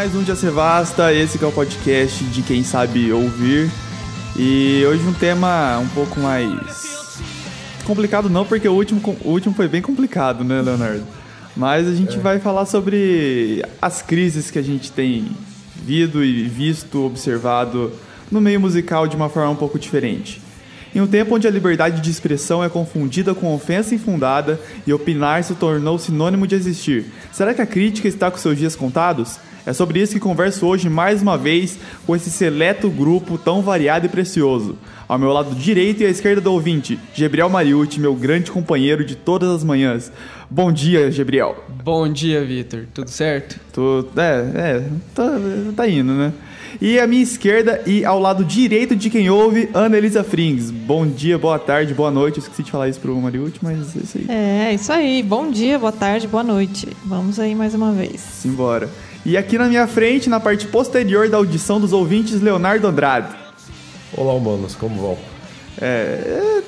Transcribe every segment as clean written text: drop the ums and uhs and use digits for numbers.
mais um Dia Sevasta, esse que é o podcast de quem sabe ouvir. E hoje um tema um pouco mais complicado não, porque o último foi bem complicado, né, Leonardo? Mas a gente vai falar sobre as crises que a gente tem visto, observado no meio musical de uma forma um pouco diferente. Em um tempo onde a liberdade de expressão é confundida com ofensa infundada e opinar se tornou sinônimo de existir, será que a crítica está com seus dias contados? É sobre isso que converso hoje mais uma vez com esse seleto grupo tão variado e precioso. Ao meu lado direito e à esquerda do ouvinte, Gebriel Mariucci, meu grande companheiro de todas as manhãs. Bom dia, Gebriel. Bom dia, Vitor. Tudo certo? Tá indo, né? E à minha esquerda e ao lado direito de quem ouve, Ana Elisa Frings. Bom dia, boa tarde, boa noite. Eu esqueci de falar isso pro Mariucci, mas é isso aí. É, isso aí. Bom dia, boa tarde, boa noite. Vamos aí mais uma vez. Simbora. E aqui na minha frente, na parte posterior da audição dos ouvintes, Leonardo Andrade. Olá, humanos, como vão?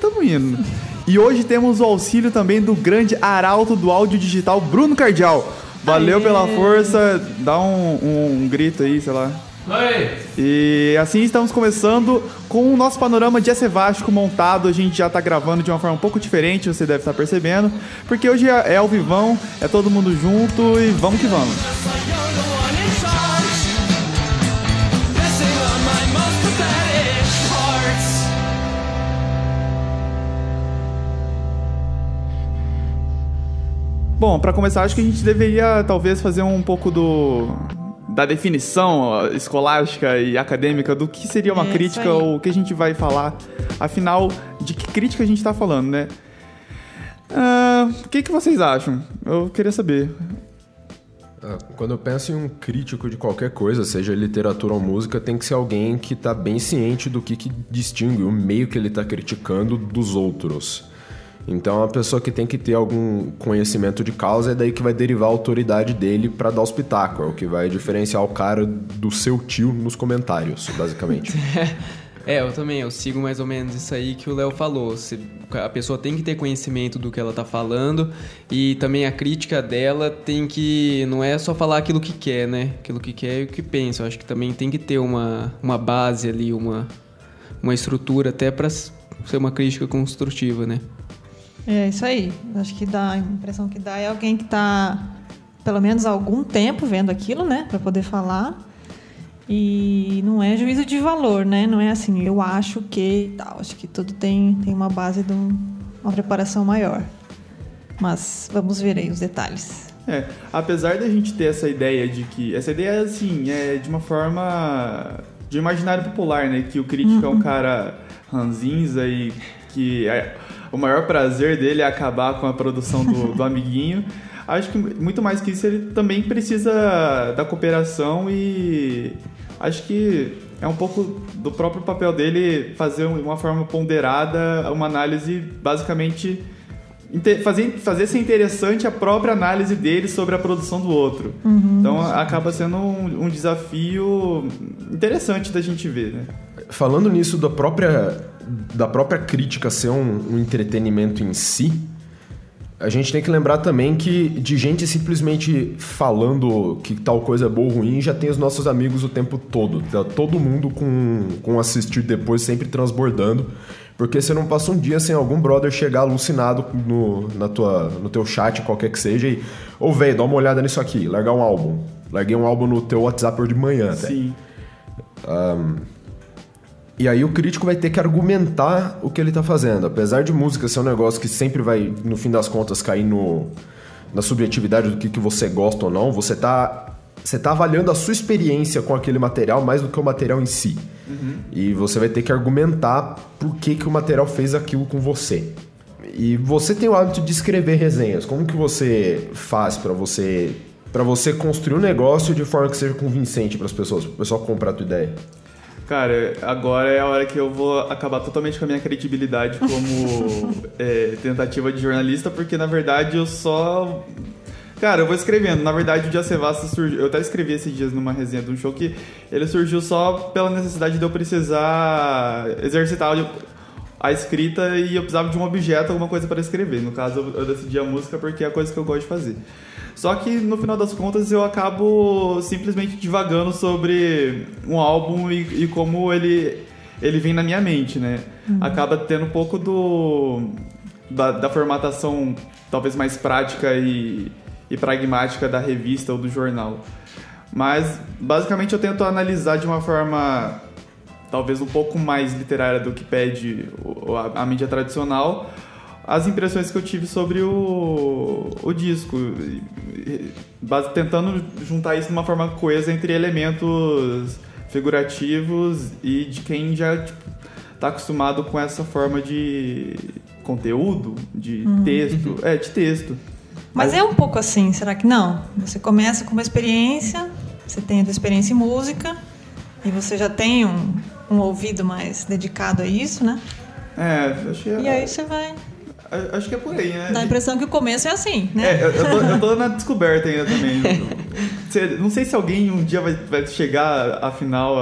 Tamo indo. E hoje temos o auxílio também do grande arauto do áudio digital, Bruno Cardial. Valeu pela força, dá um grito aí, sei lá. Oi! E assim estamos começando com o nosso panorama de Sevástico montado. A gente já tá gravando de uma forma um pouco diferente, você deve estar percebendo, porque hoje é ao vivão, é todo mundo junto e vamos que vamos. Bom, para começar, acho que a gente deveria talvez fazer um pouco da definição escolástica e acadêmica do que seria uma crítica ou o que a gente vai falar. Afinal, de que crítica a gente tá falando, né? O que vocês acham? Eu queria saber. Quando eu penso em um crítico de qualquer coisa, seja literatura ou música, tem que ser alguém que tá bem ciente do que distingue o meio que ele tá criticando dos outros. Então é uma pessoa que tem que ter algum conhecimento de causa, é daí que vai derivar a autoridade dele pra dar os pitacos, é o que vai diferenciar o cara do seu tio nos comentários, basicamente. Eu sigo mais ou menos isso aí que o Léo falou. A pessoa tem que ter conhecimento do que ela tá falando e também a crítica dela tem que... Não é só falar aquilo que quer, né? Aquilo que quer e o que pensa. Eu acho que também tem que ter uma base ali, uma estrutura até pra ser uma crítica construtiva, né? É isso aí. Acho que a impressão que dá é alguém que está, pelo menos há algum tempo, vendo aquilo, né? Para poder falar. E não é juízo de valor, né? Não é assim, eu acho que tal. Acho que tudo tem uma base de uma preparação maior. Mas vamos ver aí os detalhes. Apesar da gente ter essa ideia de que... Essa ideia, assim, é de uma forma de imaginário popular, né? Que o crítico é um cara ranzinza e que... o maior prazer dele é acabar com a produção do amiguinho. Acho que muito mais que isso, ele também precisa da cooperação e acho que é um pouco do próprio papel dele fazer uma forma ponderada, uma análise basicamente... fazer ser interessante a própria análise dele sobre a produção do outro. Então acaba sendo um desafio interessante da gente ver, né? Falando nisso da própria crítica ser um entretenimento em si, a gente tem que lembrar também que de gente simplesmente falando que tal coisa é boa ou ruim, já tem os nossos amigos o tempo todo. Tá todo mundo com assistir depois sempre transbordando, porque você não passa um dia sem algum brother chegar alucinado no teu chat, qualquer que seja, e velho, dá uma olhada nisso aqui, largar um álbum. Larguei um álbum no teu WhatsApp hoje de manhã até. Sim. E aí o crítico vai ter que argumentar o que ele tá fazendo. Apesar de música ser um negócio que sempre vai, no fim das contas, cair na subjetividade do que você gosta ou não, você tá avaliando a sua experiência com aquele material mais do que o material em si. E você vai ter que argumentar por que o material fez aquilo com você. E você tem o hábito de escrever resenhas. Como que você faz pra você construir um negócio de forma que seja convincente para as pessoas, para o pessoal comprar a tua ideia? Cara, agora é a hora que eu vou acabar totalmente com a minha credibilidade como tentativa de jornalista, porque na verdade eu só... Cara, eu vou escrevendo. Na verdade, o Dia Sevasta surgiu... Eu até escrevi esses dias numa resenha de um show que ele surgiu só pela necessidade de eu precisar exercitar a escrita e eu precisava de um objeto, alguma coisa para escrever. No caso, eu decidi a música porque é a coisa que eu gosto de fazer. Só que no final das contas eu acabo simplesmente divagando sobre um álbum e como ele vem na minha mente, né? Acaba tendo um pouco da formatação talvez mais prática e pragmática da revista ou do jornal. Mas basicamente eu tento analisar de uma forma talvez um pouco mais literária do que pede a mídia tradicional, as impressões que eu tive sobre o disco, tentando juntar isso de uma forma coesa entre elementos figurativos e de quem já está acostumado com essa forma de conteúdo, de texto. De texto. Mas é um pouco assim, será que não? Você começa com uma experiência, você tem a tua experiência em música, e você já tem um ouvido mais dedicado a isso, né? Acho que E aí você vai... Acho que é por aí, né? Dá a impressão que o começo é assim, né? Eu tô na descoberta ainda também. Não sei se alguém um dia vai chegar, afinal,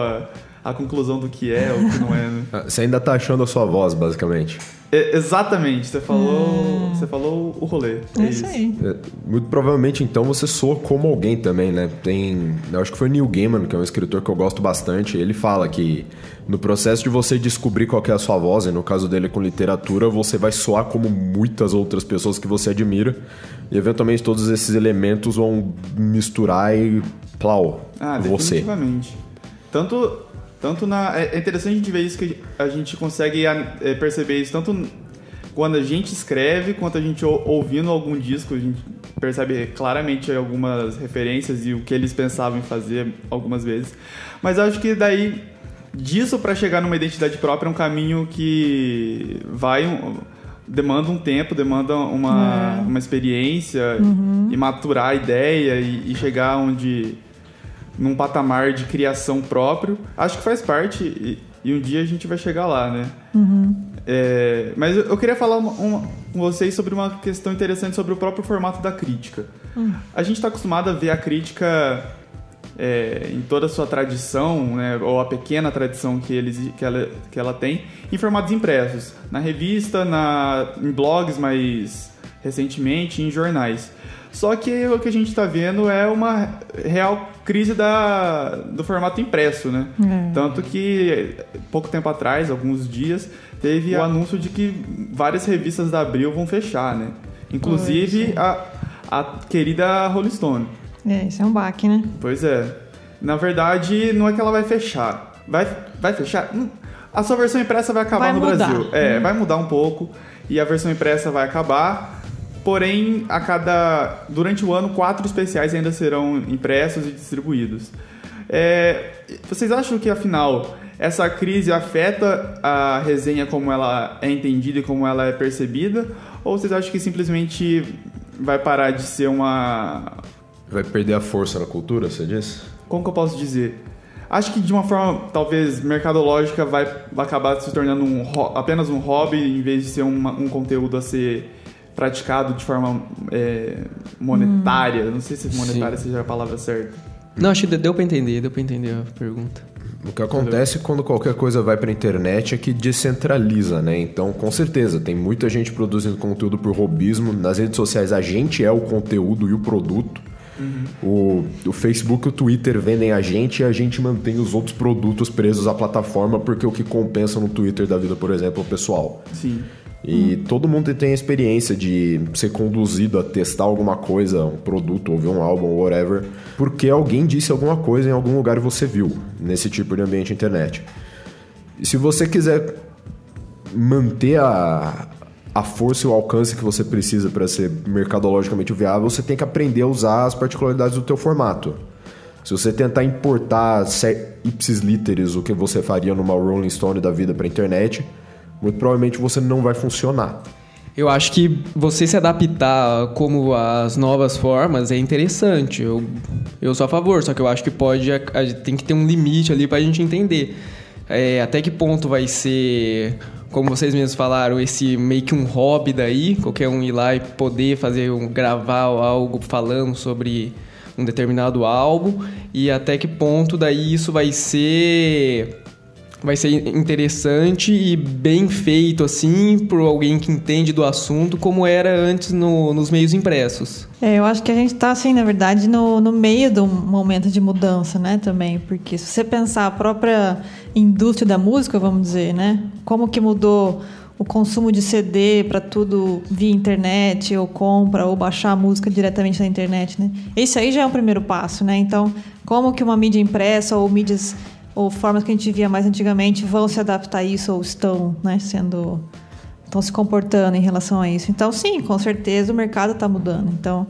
a conclusão do que é ou o que não é, né? Você ainda tá achando a sua voz, basicamente. Exatamente, você falou o rolê. É isso aí. Muito provavelmente, então, você soa como alguém também, né? Eu acho que foi o Neil Gaiman, que é um escritor que eu gosto bastante. Ele fala que no processo de você descobrir qual que é a sua voz, e no caso dele com literatura, você vai soar como muitas outras pessoas que você admira. E eventualmente todos esses elementos vão misturar e plau, você. Definitivamente. É interessante a gente ver isso, que a gente consegue perceber isso tanto quando a gente escreve, quanto a gente ouvindo algum disco, a gente percebe claramente algumas referências e o que eles pensavam em fazer algumas vezes. Mas acho que daí, disso para chegar numa identidade própria, é um caminho que demanda um tempo, demanda uma experiência e maturar a ideia e chegar num patamar de criação próprio. Acho que faz parte e um dia a gente vai chegar lá, né? Mas eu queria falar com vocês sobre uma questão interessante sobre o próprio formato da crítica. A gente está acostumado a ver a crítica em toda a sua tradição, né, ou a pequena tradição que ela tem, em formatos impressos, na revista, em blogs mais recentemente, em jornais. Só que o que a gente está vendo é uma real crise do formato impresso, né? Tanto que, pouco tempo atrás, alguns dias, teve o anúncio de que várias revistas da Abril vão fechar, né? Inclusive a querida Rolling Stone. Isso é um baque, né? Pois é. Na verdade, não é que ela vai fechar. Vai fechar? A sua versão impressa vai acabar no Brasil. Vai mudar um pouco e a versão impressa vai acabar. Porém, durante o ano, 4 especiais ainda serão impressos e distribuídos. Vocês acham que, afinal, essa crise afeta a resenha como ela é entendida e como ela é percebida? Ou vocês acham que simplesmente vai parar de ser Vai perder a força na cultura, você disse? Como que eu posso dizer? Acho que de uma forma, talvez, mercadológica vai acabar se tornando apenas um hobby, em vez de ser um conteúdo a ser praticado de forma monetária. Não sei se monetária seja a palavra certa. Não, acho que deu pra entender a pergunta. O que acontece quando qualquer coisa vai pra internet é que descentraliza, né? Então, com certeza, tem muita gente produzindo conteúdo por hobbyismo. Nas redes sociais, a gente é o conteúdo e o produto. O Facebook e o Twitter vendem a gente e a gente mantém os outros produtos presos à plataforma, porque o que compensa no Twitter da vida, por exemplo, é o pessoal. Sim. E todo mundo tem a experiência de ser conduzido a testar alguma coisa, um produto, ouvir um álbum, whatever, porque alguém disse alguma coisa em algum lugar e você viu, nesse tipo de ambiente internet. E se você quiser manter a força e o alcance que você precisa para ser mercadologicamente viável, você tem que aprender a usar as particularidades do teu formato. Se você tentar importar ipsis literis o que você faria numa Rolling Stone da vida para a internet, muito provavelmente você não vai funcionar. Eu acho que você se adaptar como as novas formas é interessante. Eu sou a favor, só que eu acho que tem que ter um limite ali pra gente entender. Até que ponto vai ser, como vocês mesmos falaram, esse meio que um hobby daí, qualquer um ir lá e poder gravar algo falando sobre um determinado álbum, e até que ponto daí isso vai vai ser interessante e bem feito, assim, por alguém que entende do assunto, como era antes nos meios impressos. Eu acho que a gente está, assim, na verdade, no meio de um momento de mudança, né, também. Porque se você pensar a própria indústria da música, vamos dizer, né, como que mudou o consumo de CD para tudo via internet, ou compra, ou baixar a música diretamente na internet, né? Isso aí já é um primeiro passo, né? Então, como que uma mídia impressa ou mídias ou formas que a gente via mais antigamente vão se adaptar a isso ou estão, né, estão se comportando em relação a isso? Então, sim, com certeza o mercado está mudando. Então,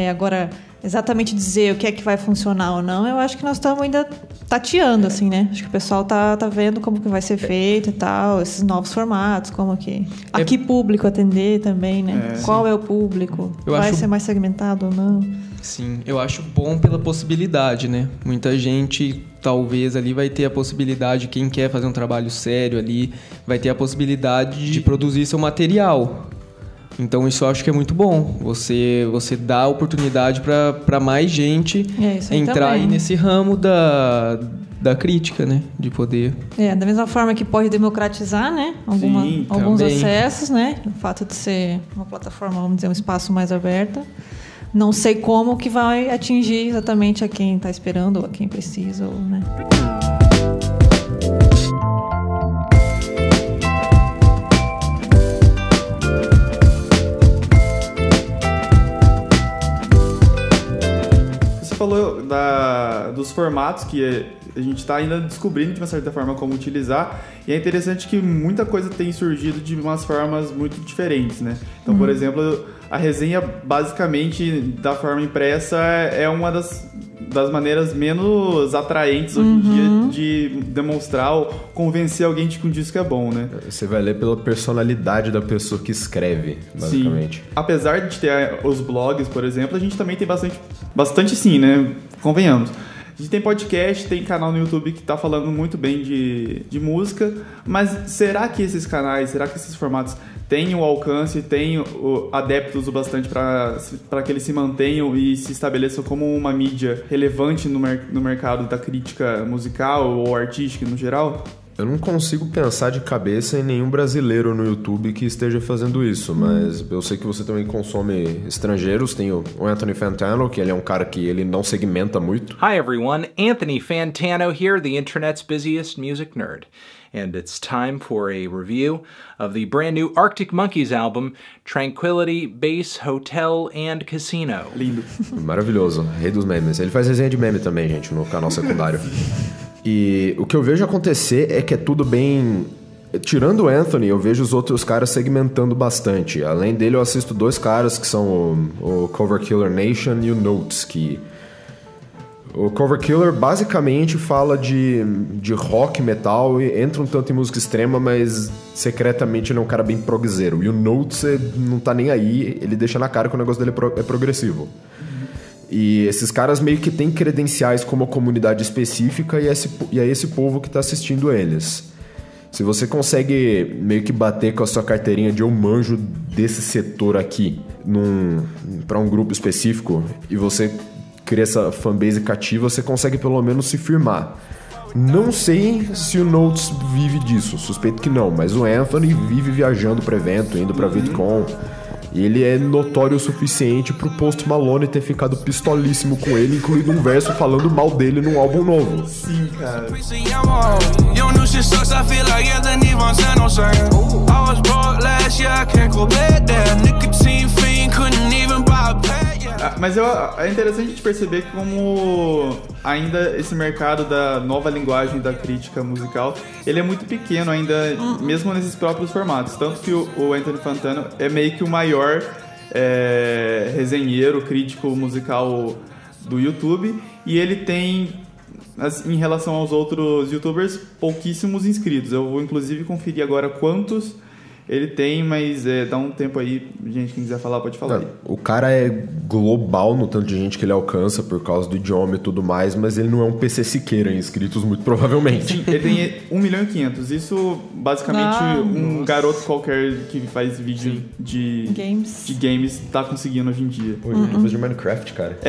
agora, exatamente dizer o que é que vai funcionar ou não, eu acho que nós estamos ainda tateando, assim, né? Acho que o pessoal tá vendo como que vai ser feito e tal, esses novos formatos, como que... A que público atender também, né? Qual é o público? Vai ser mais segmentado ou não? Sim, eu acho bom pela possibilidade, né? Muita gente, talvez, ali vai ter a possibilidade, quem quer fazer um trabalho sério ali, vai ter a possibilidade de produzir seu material. Então isso eu acho que é muito bom. Você dá oportunidade para mais gente entrar aí nesse ramo da crítica, né? De poder. Da mesma forma que pode democratizar, né? Alguns acessos, né? O fato de ser uma plataforma, vamos dizer, um espaço mais aberto. Não sei como que vai atingir exatamente a quem está esperando ou a quem precisa, né? Falou dos formatos que a gente está ainda descobrindo de uma certa forma como utilizar, e é interessante que muita coisa tem surgido de umas formas muito diferentes, né? Então, por exemplo, a resenha basicamente da forma impressa é uma das maneiras menos atraentes hoje em dia de demonstrar ou convencer alguém de que um disco é bom, né? Você vai ler pela personalidade da pessoa que escreve, basicamente. Sim. Apesar de ter os blogs, por exemplo, a gente também tem bastante sim, né? Convenhamos. A gente tem podcast, tem canal no YouTube que tá falando muito bem de música, mas será que esses canais, será que esses formatos têm o alcance, têm adeptos o bastante para que eles se mantenham e se estabeleçam como uma mídia relevante no mercado da crítica musical ou artística no geral? Eu não consigo pensar de cabeça em nenhum brasileiro no YouTube que esteja fazendo isso, mas eu sei que você também consome estrangeiros. Tem o Anthony Fantano, que ele é um cara que ele não segmenta muito. Hi everyone, Anthony Fantano here, the internet's busiest music nerd. And it's time for a review of the brand new Arctic Monkeys album, Tranquility Base Hotel and Casino. Lindo. Maravilhoso, rei dos memes. Ele faz resenha de meme também, gente, no canal secundário. E o que eu vejo acontecer é que é tudo bem... Tirando o Anthony, eu vejo os outros caras segmentando bastante. Além dele, eu assisto dois caras que são o Cover Killer Nation e o Notes, que... O Cover Killer basicamente fala de rock, metal, e entra um tanto em música extrema, mas secretamente ele é um cara bem progzeiro. E o Notes não tá nem aí, ele deixa na cara que o negócio dele é progressivo. E esses caras meio que têm credenciais como comunidade específica e é esse povo que tá assistindo eles. Se você consegue meio que bater com a sua carteirinha de eu manjo desse setor aqui pra um grupo específico e você cria essa fanbase cativa, você consegue pelo menos se firmar. Não sei se o Notes vive disso, suspeito que não, mas o Anthony vive viajando para evento, indo pra VidCon. E ele é notório o suficiente pro Post Malone ter ficado pistolíssimo com ele, incluindo um verso falando mal dele num álbum novo. Sim, cara. Mas é interessante de perceber como ainda esse mercado da nova linguagem da crítica musical, ele é muito pequeno ainda, mesmo nesses próprios formatos. Tanto que o Anthony Fantano é meio que o maior resenheiro, crítico musical do YouTube, e ele tem, em relação aos outros youtubers, pouquíssimos inscritos. Eu vou inclusive conferir agora quantos Ele tem, mas dá um tempo aí, gente, quem quiser falar, pode falar aí. O cara é global no tanto de gente que ele alcança por causa do idioma e tudo mais, mas ele não é um PC Siqueira em inscritos, muito provavelmente. Sim, ele tem 1.500.000. Isso, basicamente, garoto qualquer que faz vídeo de games tá conseguindo hoje em dia. Pô, YouTubers de Minecraft, cara.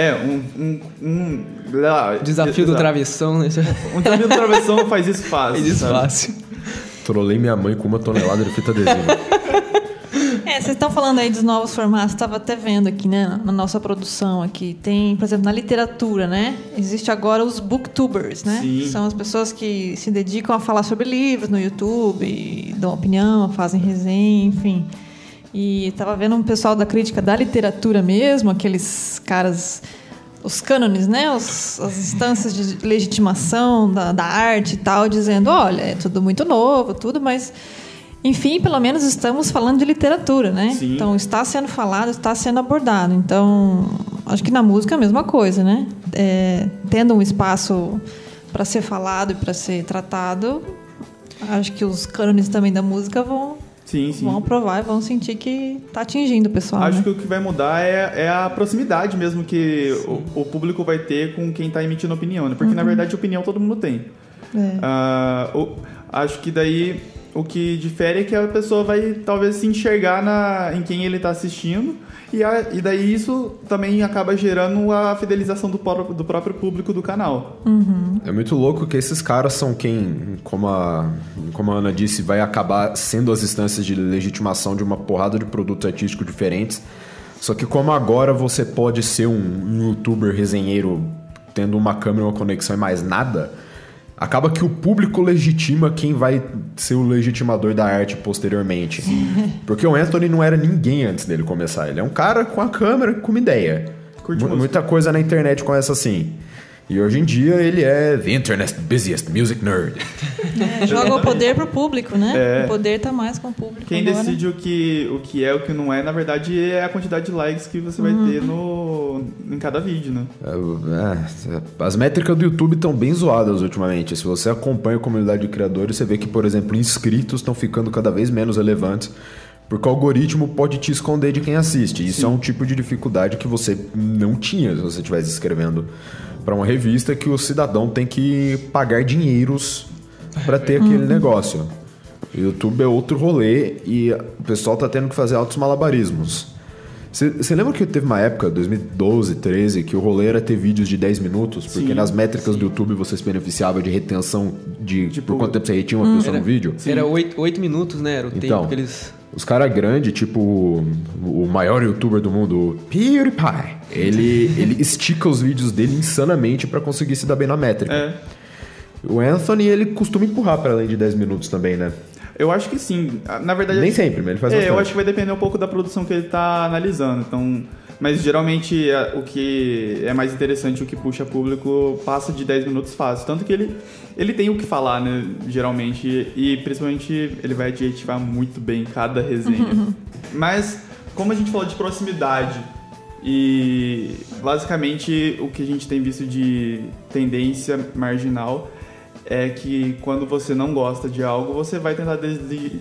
Desafio do travessão, né? Um desafio do travessão faz isso fácil. Faz isso fácil. Trolei minha mãe com 1 tonelada de fita adesiva. Vocês estão falando aí dos novos formatos, estava até vendo aqui, né, na nossa produção aqui. Tem, por exemplo, na literatura, né? Existe agora os booktubers, né? Sim. São as pessoas que se dedicam a falar sobre livros no YouTube, dão opinião, fazem resenha, enfim. E estava vendo um pessoal da crítica da literatura mesmo, aqueles caras... Os cânones, né? As instâncias de legitimação da arte e tal, dizendo, olha, é tudo muito novo, tudo, mas... Enfim, pelo menos estamos falando de literatura, né? Sim. Então, está sendo falado, está sendo abordado. Então, acho que na música é a mesma coisa, né? Tendo um espaço para ser falado e para ser tratado, acho que os cânones também da música vão aprovar e vão sentir que está atingindo o pessoal. Acho né? que o que vai mudar é a proximidade mesmo que o público vai ter com quem está emitindo opinião, né? Porque, na verdade, opinião todo mundo tem. Acho que daí o que difere é que a pessoa vai talvez se enxergar em quem ele está assistindo e daí isso também acaba gerando a fidelização do próprio público do canal. É muito louco que esses caras são quem, como a Ana disse, vai acabar sendo as instâncias de legitimação de uma porrada de produtos artísticos diferentes. Só que como agora você pode ser um youtuber resenheiro tendo uma câmera, uma conexão e mais nada, acaba que o público legitima quem vai ser o legitimador da arte posteriormente. Porque o Anthony não era ninguém antes dele começar. Ele é um cara com a câmera, com uma ideia. Muita coisa na internet começa assim. E hoje em dia ele é the internet's busiest music nerd. Joga o poder pro público, né? O poder tá mais com o público. Quem agora. decide o que é o que não é, na verdade, é a quantidade de likes que você vai ter em cada vídeo, né? As métricas do YouTube estão bem zoadas ultimamente. Se você acompanha a comunidade de criadores, você vê que, por exemplo, inscritos estão ficando cada vez menos relevantes. Porque o algoritmo pode te esconder de quem assiste. Isso é um tipo de dificuldade que você não tinha se você estivesse escrevendo para uma revista que o cidadão tem que pagar dinheiros para ter aquele negócio. O YouTube é outro rolê e o pessoal tá tendo que fazer altos malabarismos. Você lembra que teve uma época, 2012, 13, que o rolê era ter vídeos de 10 minutos? Porque nas métricas do YouTube você se beneficiava de retenção de por quanto tempo você retinha uma pessoa no vídeo? Era 8 minutos, né? Era o tempo que eles... Os caras grandes, tipo o maior youtuber do mundo, o PewDiePie, ele estica os vídeos dele insanamente pra conseguir se dar bem na métrica. O Anthony, ele costuma empurrar pra além de 10 minutos também, né? Eu acho que sim. Na verdade... Nem sempre, mas ele faz bastante. Eu acho que vai depender um pouco da produção que ele tá analisando. Então... Mas geralmente o que é mais interessante, o que puxa público, passa de 10 minutos fácil. Tanto que ele tem o que falar, né? Geralmente. E principalmente ele vai adjetivar muito bem cada resenha. Mas, como a gente falou de proximidade, e basicamente o que a gente tem visto de tendência marginal é que quando você não gosta de algo, você vai tentar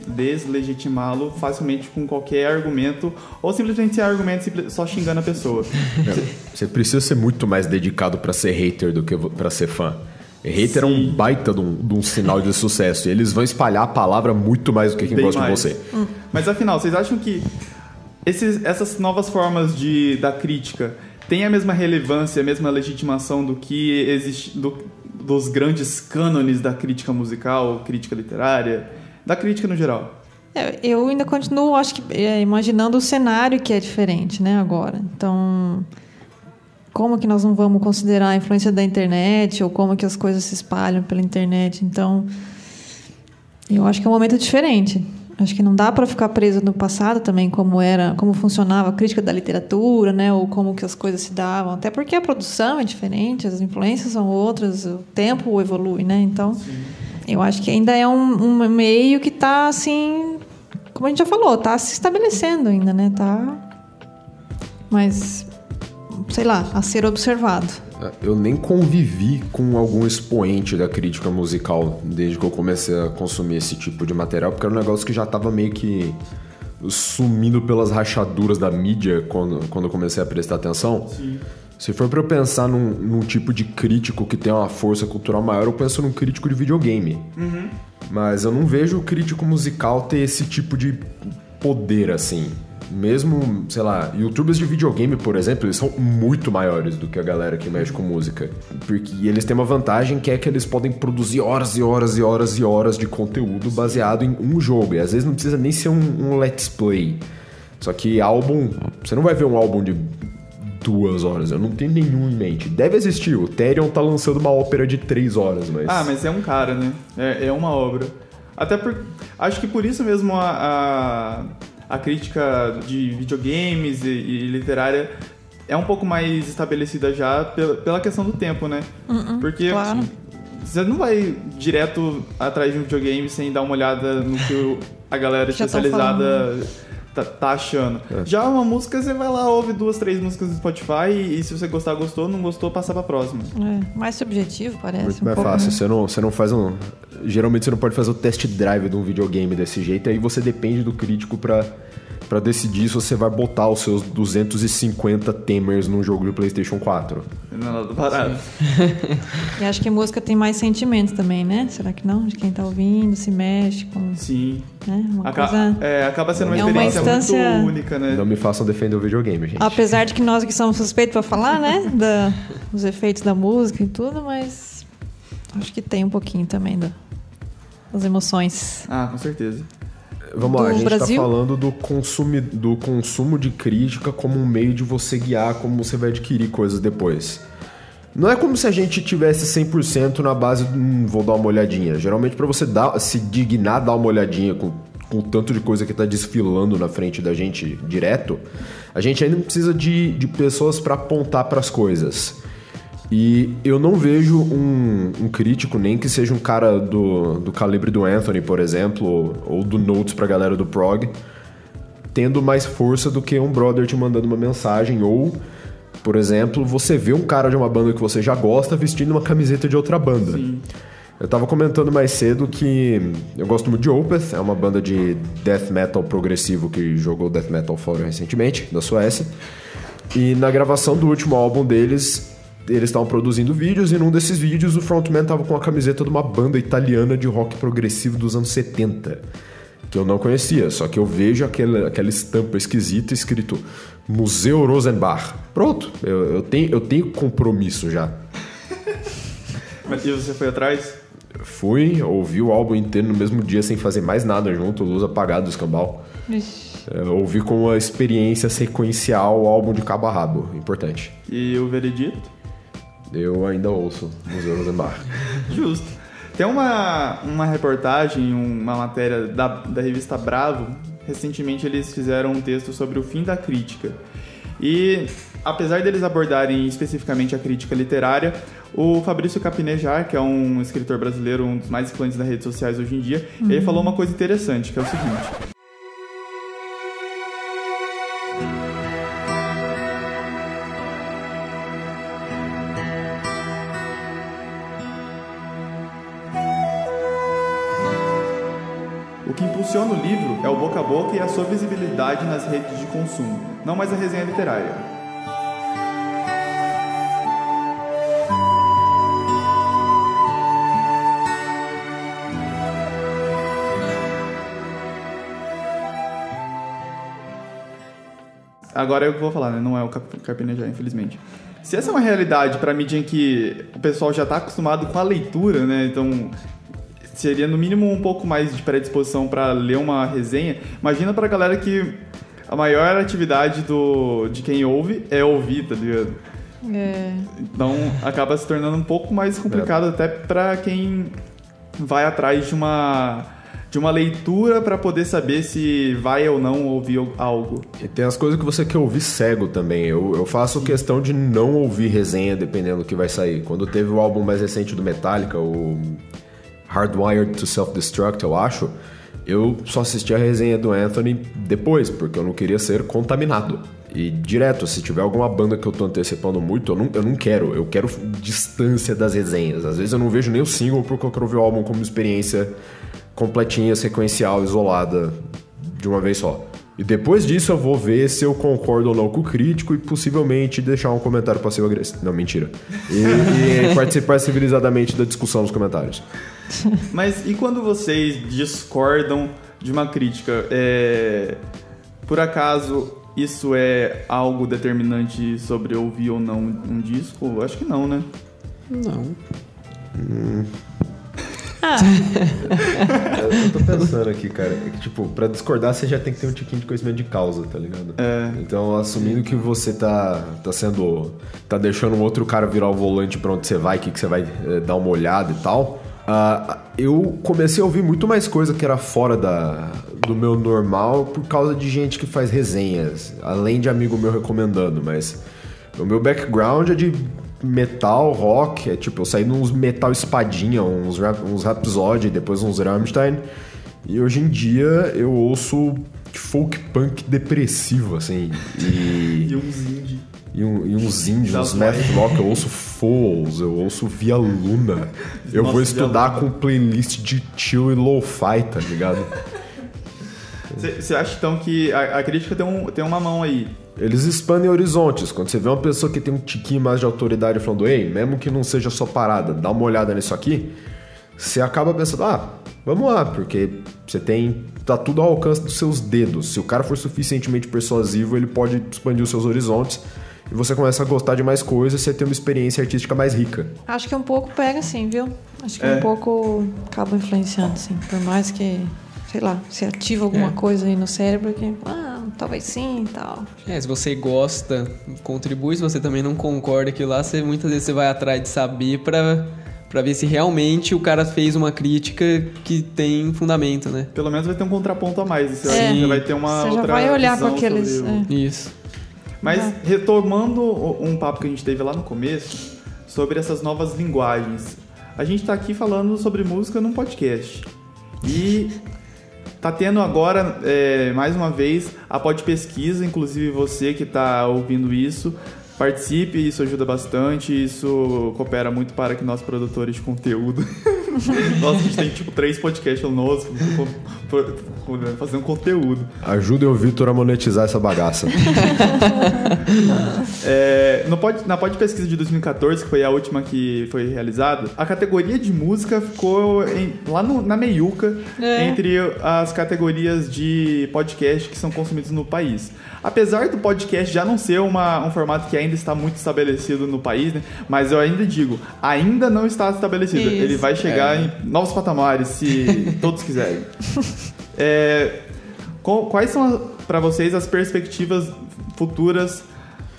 deslegitimá-lo facilmente com qualquer argumento, ou simplesmente sem argumento, só xingando a pessoa. Você precisa ser muito mais dedicado pra ser hater do que pra ser fã. Hater é um baita de um sinal de sucesso. E eles vão espalhar a palavra muito mais do que quem gosta de você. Mas afinal, vocês acham que essas novas formas da crítica têm a mesma relevância, a mesma legitimação do que existe... dos grandes cânones da crítica musical, crítica literária, da crítica no geral? Eu ainda continuo, acho que, imaginando o cenário que é diferente, né, agora. Então, como que nós não vamos considerar a influência da internet ou como que as coisas se espalham pela internet? Então, eu acho que é um momento diferente. Acho que não dá para ficar preso no passado também, como funcionava a crítica da literatura, né? Ou como que as coisas se davam. Até porque a produção é diferente, as influências são outras, o tempo evolui, né? Então, eu acho que ainda é um meio que está, assim, como a gente já falou, está se estabelecendo ainda, né? Tá, mas, sei lá, a ser observado. Eu nem convivi com algum expoente da crítica musical desde que eu comecei a consumir esse tipo de material, porque era um negócio que já tava meio que sumindo pelas rachaduras da mídia quando eu comecei a prestar atenção. Sim. Se for pra eu pensar num tipo de crítico que tem uma força cultural maior, eu penso num crítico de videogame. Mas eu não vejo o crítico musical ter esse tipo de poder, assim. Mesmo, sei lá, youtubers de videogame, por exemplo, eles são muito maiores do que a galera que mexe com música. Porque eles têm uma vantagem que é que eles podem produzir horas e horas e horas e horas de conteúdo baseado em um jogo. E às vezes não precisa nem ser um let's play. Só que álbum... Você não vai ver um álbum de 2 horas. Eu não tenho nenhum em mente. Deve existir. O Therion tá lançando uma ópera de 3 horas, mas... Ah, mas é um cara, né? É uma obra. Até por... Acho que por isso mesmo a crítica de videogames e literária é um pouco mais estabelecida já pela questão do tempo, né? Porque claro. Você não vai direto atrás de um videogame sem dar uma olhada no que a galera Já especializada tá achando. Já uma música, você vai lá, ouve 2, 3 músicas do Spotify e se você gostar, gostou, não gostou, passa pra próxima. Mais subjetivo, parece. Muito mais fácil. Você não faz um... Geralmente você não pode fazer o test drive de um videogame desse jeito, aí você depende do crítico pra decidir se você vai botar os seus 250 temers num jogo de PlayStation 4. Não é nada barato. E acho que a música tem mais sentimentos também, né? Será que não? De quem tá ouvindo, se mexe com... Sim. Né? Coisa... acaba sendo uma É uma experiência instância... muito única, né? Não me façam defender o videogame, gente. Apesar de que nós aqui somos suspeitos pra falar, né? Dos efeitos da música e tudo, mas acho que tem um pouquinho também das emoções. Ah, com certeza. Vamos lá, a gente Brasil? tá falando do consumo de crítica como um meio de você guiar como você vai adquirir coisas depois. Não é como se a gente tivesse 100% na base de vou dar uma olhadinha. Geralmente pra você se dignar dar uma olhadinha com o tanto de coisa que tá desfilando na frente da gente direto, a gente ainda precisa de pessoas pra apontar pras coisas. E eu não vejo um crítico, nem que seja um cara do calibre do Anthony, por exemplo, ou do Notes pra galera do prog, tendo mais força do que um brother te mandando uma mensagem, ou, por exemplo, você vê um cara de uma banda que você já gosta vestindo uma camiseta de outra banda. Sim. Eu tava comentando mais cedo que eu gosto muito de Opeth, é uma banda de death metal progressivo que jogou Death Metal fora recentemente, da Suécia. E na gravação do último álbum deles estavam produzindo vídeos e num desses vídeos o frontman tava com a camiseta de uma banda italiana de rock progressivo dos anos 70, que eu não conhecia, só que eu vejo aquela estampa esquisita escrito Museu Rosenbach. Pronto, eu tenho compromisso já. Mas e você foi atrás? Fui, ouvi o álbum inteiro no mesmo dia sem fazer mais nada junto, luz apagada do escambau. Ouvi com uma experiência sequencial o álbum de cabo a rabo, importante. E o veredito? Eu ainda ouço Museu Rosenbach. Justo. Tem uma reportagem, uma matéria da revista Bravo. Recentemente eles fizeram um texto sobre o fim da crítica. E apesar deles abordarem especificamente a crítica literária, o Fabrício Capinejar, que é um escritor brasileiro, um dos mais influentes das redes sociais hoje em dia, ele falou uma coisa interessante, que é o seguinte... O que impulsiona o livro é o boca a boca e a sua visibilidade nas redes de consumo, não mais a resenha literária. Agora eu vou falar, né? Não é o Carpinejar, infelizmente. Se essa é uma realidade para mídia em que o pessoal já está acostumado com a leitura, né? Então... seria no mínimo um pouco mais de predisposição para ler uma resenha. Imagina pra galera que a maior atividade de quem ouve é ouvir, tá ligado? Então acaba se tornando um pouco mais complicado até pra quem vai atrás de uma leitura pra poder saber se vai ou não ouvir algo. E tem as coisas que você quer ouvir cego também. Eu faço questão de não ouvir resenha dependendo do que vai sair. Quando teve o álbum mais recente do Metallica, o Hardwired to Self-Destruct, eu acho, eu só assisti a resenha do Anthony depois, porque eu não queria ser contaminado. E direto, se tiver alguma banda que eu tô antecipando muito, eu não quero. Eu quero distância das resenhas. Às vezes eu não vejo nem o single porque eu quero ver o álbum como experiência completinha, sequencial, isolada, de uma vez só. E depois disso eu vou ver se eu concordo ou não com o crítico e possivelmente deixar um comentário passivo-agressivo. Não, mentira. E participar civilizadamente da discussão nos comentários. Mas e quando vocês discordam de uma crítica? Por acaso isso é algo determinante sobre ouvir ou não um disco? Acho que não, né? Não. Eu tô pensando aqui, cara. É que, tipo, pra discordar você já tem que ter um tiquinho de conhecimento de causa, tá ligado? Então, assumindo que você tá deixando um outro cara virar o volante pra onde você vai, que você vai dar uma olhada e tal. Eu comecei a ouvir muito mais coisa que era fora do meu normal por causa de gente que faz resenhas, além de amigo meu recomendando, mas o meu background é de metal, rock, eu saí nos metal espadinha, uns Rhapsody, depois uns Rammstein, e hoje em dia eu ouço folk punk depressivo, assim, E uns indie. E uns indies, uns math rock, eu ouço Fools, eu ouço Via Luna. Eu vou estudar com playlist de chill e lo-fi, tá ligado? Você acha então que a crítica tem uma mão aí? Eles expandem horizontes. Quando você vê uma pessoa que tem um tiquinho mais de autoridade falando, ei, mesmo que não seja só parada, dá uma olhada nisso aqui, você acaba pensando, vamos lá, porque tá tudo ao alcance dos seus dedos. Se o cara for suficientemente persuasivo, ele pode expandir os seus horizontes. E você começa a gostar de mais coisas e você tem uma experiência artística mais rica. Acho que um pouco pega sim, viu? Acho que um pouco acaba influenciando, sim. Por mais que, sei lá, se ativa alguma coisa aí no cérebro que, talvez sim e tal. Se você gosta, contribui. Se você também não concorda que lá, muitas vezes você vai atrás de saber pra ver se realmente o cara fez uma crítica que tem fundamento, né? Pelo menos vai ter um contraponto a mais. Você vai ter uma outra visão. Você já vai olhar para aqueles... Isso. Mas retomando um papo que a gente teve lá no começo sobre essas novas linguagens. A gente tá aqui falando sobre música num podcast. E tá tendo agora, mais uma vez, a Podpesquisa. Inclusive você que tá ouvindo isso, participe, isso ajuda bastante. Isso coopera muito para que nós, produtores de conteúdo... Nossa, a gente tem 3 podcasts nossos fazendo conteúdo. Ajudem o Vitor a monetizar essa bagaça. Na Podpesquisa de 2014, que foi a última que foi realizada, a categoria de música ficou lá na meiuca entre as categorias de podcast que são consumidos no país. Apesar do podcast já não ser um formato que ainda está muito estabelecido no país, né? Mas eu ainda digo, ainda não está estabelecido. Isso. Ele vai chegar em novos patamares, se todos quiserem. Quais são, para vocês, as perspectivas futuras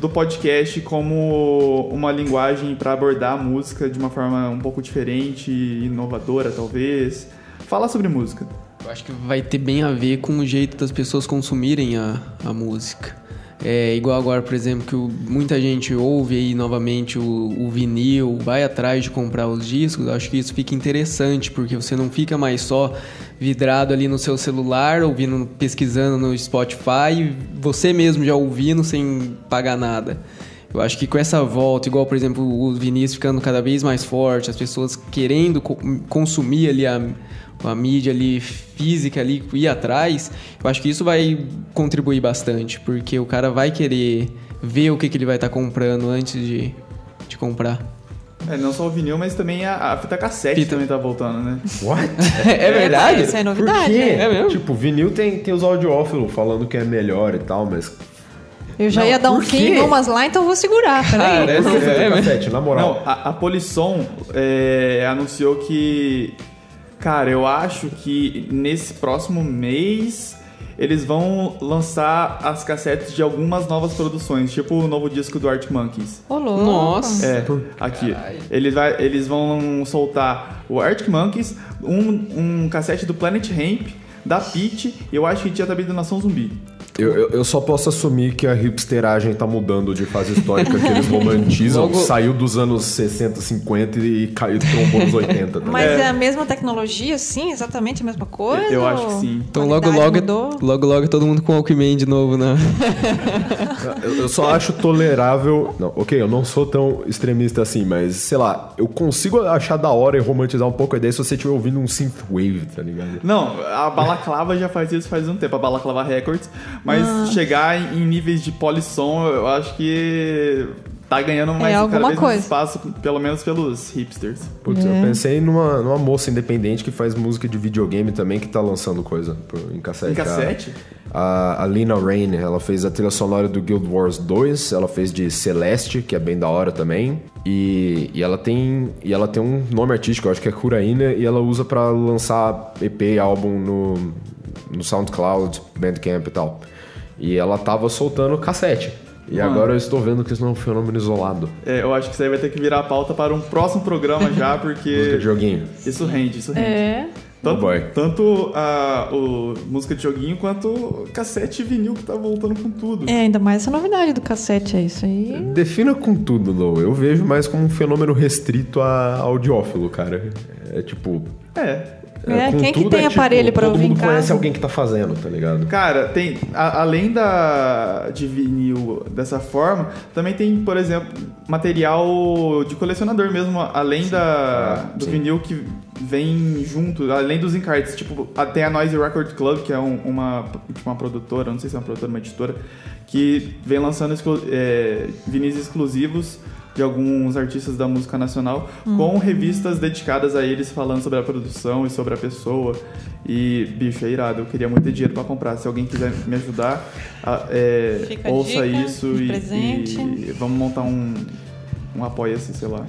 do podcast como uma linguagem para abordar a música de uma forma um pouco diferente, inovadora, talvez? Fala sobre música. Eu acho que vai ter bem a ver com o jeito das pessoas consumirem a música. Igual agora, por exemplo, que muita gente ouve aí novamente o vinil, vai atrás de comprar os discos. Acho que isso fica interessante, porque você não fica mais só vidrado ali no seu celular, ouvindo, pesquisando no Spotify, você mesmo já ouvindo sem pagar nada. Eu acho que com essa volta, igual, por exemplo, os vinis ficando cada vez mais forte, as pessoas querendo consumir ali a mídia ali física ali, ir atrás, eu acho que isso vai contribuir bastante, porque o cara vai querer ver o que ele vai estar comprando antes de comprar. Não só o vinil, mas também a fita cassete também tá voltando, né? What? É verdade? Isso é novidade. Por quê? É mesmo? Tipo, vinil tem os audiófilos falando que é melhor e tal, mas... Eu já ia dar um fim em umas lá, então eu vou segurar. Peraí. Cassete, na moral. Não, a Polisson anunciou que... Cara, eu acho que nesse próximo mês eles vão lançar as cassetes de algumas novas produções, tipo o novo disco do Arctic Monkeys. Ô, louco. Nossa. Aqui. Eles vão soltar o Arctic Monkeys, um cassete do Planet Hemp, da Pitty, e eu acho que tinha também do Nação Zumbi. Eu só posso assumir que a hipsteragem tá mudando de fase histórica, que eles romantizam, saiu dos anos 60, 50 e caiu, trombou nos 80. Tá? Mas é a mesma tecnologia, sim? Exatamente a mesma coisa? Eu acho que sim. Então logo todo mundo com Walkman de novo, né? Eu só acho tolerável... Não, ok, eu não sou tão extremista assim, mas, sei lá, eu consigo achar da hora e romantizar um pouco a ideia se você estiver ouvindo um synthwave, tá ligado? Não, a Balaclava já faz isso faz um tempo, a Balaclava Records, mas chegar em níveis de polissom, eu acho que tá ganhando mais cada vez mais espaço, pelo menos pelos hipsters. Putz, eu pensei numa moça independente que faz música de videogame também, que tá lançando coisa em cassete. Em cassete? A Lena Raine, ela fez a trilha sonora do Guild Wars 2, ela fez de Celeste, que é bem da hora também. E ela tem um nome artístico, eu acho que é Kuraina, e ela usa pra lançar EP e álbum no SoundCloud, Bandcamp e tal. E ela tava soltando cassete. E agora eu estou vendo que isso não é um fenômeno isolado. Eu acho que isso aí vai ter que virar a pauta para um próximo programa já, porque... Música de joguinho. Isso rende. Tanto música de joguinho quanto cassete e vinil que tá voltando com tudo. Ainda mais essa novidade do cassete, é isso aí. Defina com tudo, Lou. Eu vejo mais como um fenômeno restrito a audiófilo, cara. É tipo... Quem que tem aparelho pra ouvir em casa? Todo mundo conhece alguém que tá fazendo, tá ligado? Cara, tem... Além de vinil dessa forma, também tem, por exemplo, material de colecionador mesmo, além do vinil que vem junto, além dos encartes. Tipo, tem a Noise Record Club, que é uma produtora, não sei se é uma produtora, uma editora, que vem lançando vinis exclusivos de alguns artistas da música nacional, com revistas dedicadas a eles, falando sobre a produção e sobre a pessoa. E, bicho, é irado. Eu queria muito ter dinheiro pra comprar. Se alguém quiser me ajudar, ouça isso e vamos montar um apoia-se, sei lá.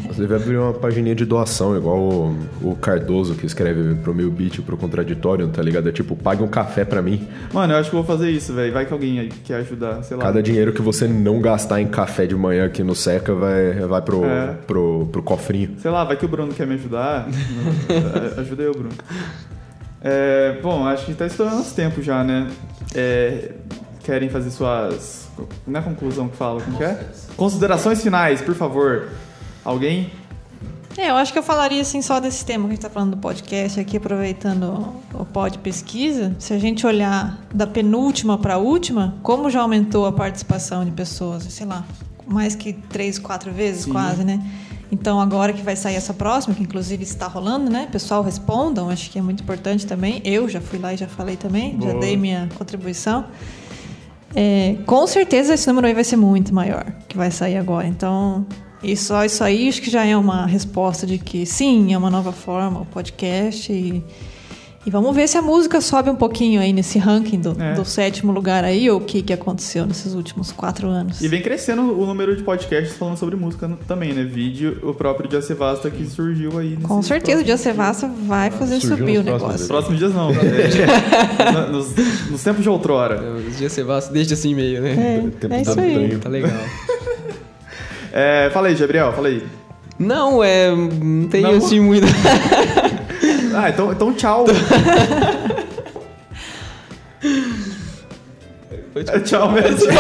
Você deve abrir uma pagininha de doação, igual o Cardoso, que escreve pro Meio Beat, pro Contraditório, tá ligado? É tipo, pague um café pra mim. Mano, eu acho que eu vou fazer isso, velho. Vai que alguém aí quer ajudar, sei lá. Cada dinheiro que você não gastar em café de manhã aqui no Seca vai pro cofrinho. Sei lá, vai que o Bruno quer me ajudar. Ajuda aí o Bruno. Bom, acho que tá estourando nosso tempo já, né? Querem fazer suas... Não é conclusão que fala, como que é? Considerações finais, por favor. Alguém? Eu acho que eu falaria assim só desse tema que a gente tá falando do podcast aqui, aproveitando o pod pesquisa. Se a gente olhar da penúltima para a última, como já aumentou a participação de pessoas, sei lá, mais que 3, 4 vezes. Sim. Quase, né? Então agora que vai sair essa próxima, que inclusive está rolando, né? Pessoal, respondam, acho que é muito importante também. Eu já fui lá e já falei também, já dei minha contribuição. Com certeza esse número aí vai ser muito maior, que vai sair agora. Então... E só isso aí acho que já é uma resposta de que sim, é uma nova forma, o podcast. E vamos ver se a música sobe um pouquinho aí nesse ranking do 7º lugar aí, ou o que aconteceu nesses últimos 4 anos. E vem crescendo o número de podcasts falando sobre música também, né? Vídeo, o próprio Dia Sevasta que surgiu aí. Com certeza, o Dia Sevasta vai fazer subir o negócio. Nos próximos dias não. Nos tempos de outrora. Os Dia Sevasta desde assim meio, né? É isso aí. Tá legal. Fala aí, Gabriel, fala aí. Não, não tem assim muito. Então tchau. Tchau mesmo.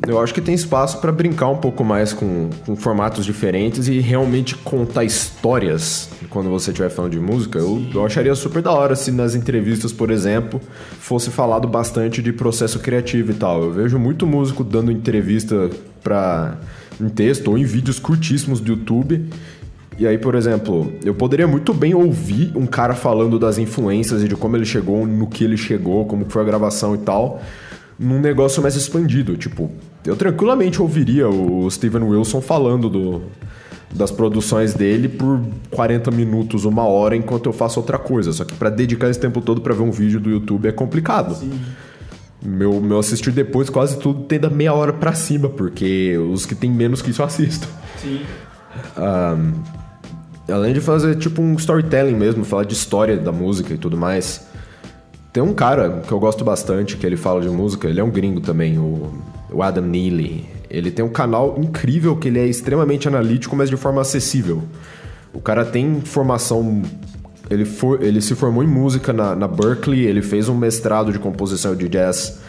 Eu acho que tem espaço pra brincar um pouco mais com formatos diferentes e realmente contar histórias quando você estiver falando de música. Eu acharia super da hora se nas entrevistas, por exemplo, fosse falado bastante de processo criativo e tal. Eu vejo muito músico dando entrevista em texto ou em vídeos curtíssimos do YouTube. E aí, por exemplo, eu poderia muito bem ouvir um cara falando das influências e de como ele chegou, no que ele chegou, como foi a gravação e tal, num negócio mais expandido. Tipo, eu tranquilamente ouviria o Steven Wilson falando das produções dele por 40 minutos, 1 hora, enquanto eu faço outra coisa. Só que pra dedicar esse tempo todo pra ver um vídeo do YouTube é complicado. Sim. Meu assistir depois, quase tudo tem da meia hora pra cima, porque os que tem menos que isso eu assisto. Sim. Além de fazer tipo um storytelling mesmo, falar de história da música e tudo mais. Tem um cara que eu gosto bastante, que ele fala de música, ele é um gringo também, o Adam Neely. Ele tem um canal incrível, que ele é extremamente analítico, mas de forma acessível. O cara tem formação Ele se formou em música na Berklee, ele fez um mestrado de composição de jazz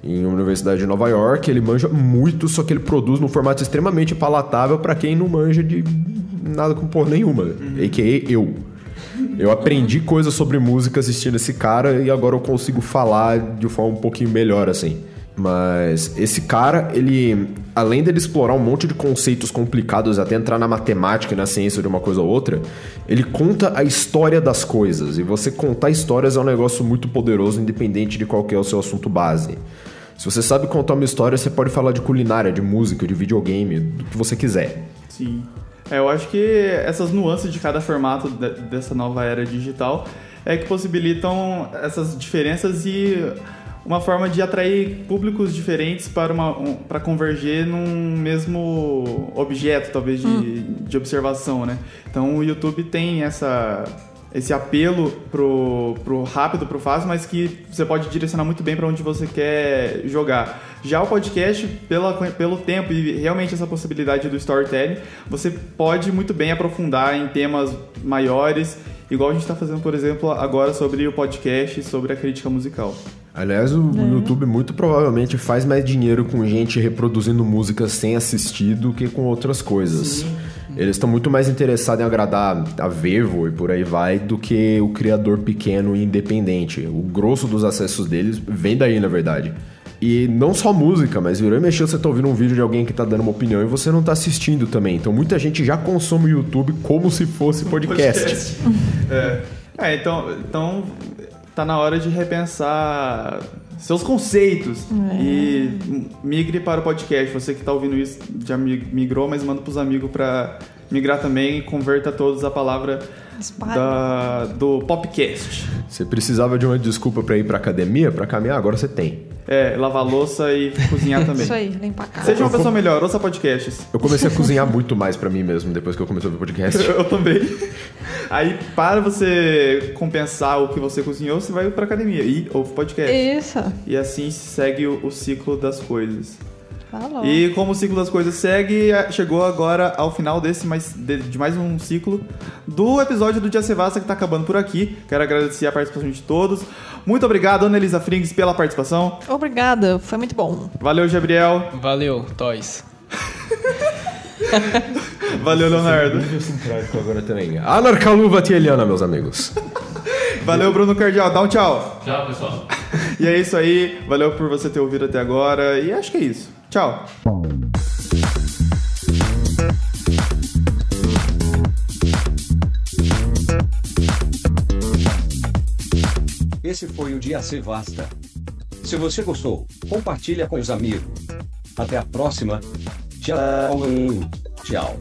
em uma universidade de Nova York. Ele manja muito, só que ele produz num formato extremamente palatável pra quem não manja de nada com porra nenhuma, a.k.a. eu. Eu aprendi coisas sobre música assistindo esse cara e agora eu consigo falar de forma um pouquinho melhor, assim. Mas esse cara, ele, além dele explorar um monte de conceitos complicados, até entrar na matemática e na ciência de uma coisa ou outra, ele conta a história das coisas. E você contar histórias é um negócio muito poderoso, independente de qual que é o seu assunto base. Se você sabe contar uma história, você pode falar de culinária, de música, de videogame, do que você quiser. Sim. Eu acho que essas nuances de cada formato dessa nova era digital é que possibilitam essas diferenças e uma forma de atrair públicos diferentes para converger num mesmo objeto, talvez, de observação, né? Então o YouTube tem esse apelo pro rápido, pro fácil, mas que você pode direcionar muito bem para onde você quer jogar. Já o podcast, pelo tempo e realmente essa possibilidade do storytelling, você pode muito bem aprofundar em temas maiores, igual a gente está fazendo, por exemplo, agora sobre o podcast, sobre a crítica musical. Aliás, o YouTube muito provavelmente faz mais dinheiro com gente reproduzindo música sem assistir do que com outras coisas. Sim. Eles estão muito mais interessados em agradar a Vevo e por aí vai do que o criador pequeno e independente. O grosso dos acessos deles vem daí, na verdade. E não só música, mas virou e mexeu, você tá ouvindo um vídeo de alguém que tá dando uma opinião e você não tá assistindo também. Então muita gente já consome o YouTube como se fosse podcast. Então tá na hora de repensar seus conceitos e migre para o podcast. Você que tá ouvindo isso já migrou, mas manda pros amigos pra migrar também e converta todos a palavra do podcast. Você precisava de uma desculpa pra ir pra academia, pra caminhar? Agora você tem. Lavar louça e cozinhar também. Isso aí, limpar a casa. Seja uma pessoa melhor, ouça podcasts. Eu comecei a cozinhar muito mais pra mim mesmo depois que eu comecei a ouvir podcast. Eu também. Aí, para você compensar o que você cozinhou, você vai pra academia e ouve podcast. Isso. E assim segue o ciclo das coisas. Falou. E como o ciclo das coisas segue, chegou agora ao final de mais um ciclo do episódio do Dia Sevasta, que tá acabando por aqui. Quero agradecer a participação de todos. Muito obrigado, Ana Elisa Frings, pela participação. Obrigada, foi muito bom. Valeu, Gabriel. Valeu, Toys. Valeu, Leonardo. Agora também. Anarcaluva Tieliana, meus amigos. Valeu, Bruno Cardial. Dá um tchau. Tchau, pessoal. E é isso aí. Valeu por você ter ouvido até agora. E acho que é isso. Tchau. Esse foi o Dia Sevasta. Se você gostou, compartilha com os amigos. Até a próxima. Tchau. Tchau.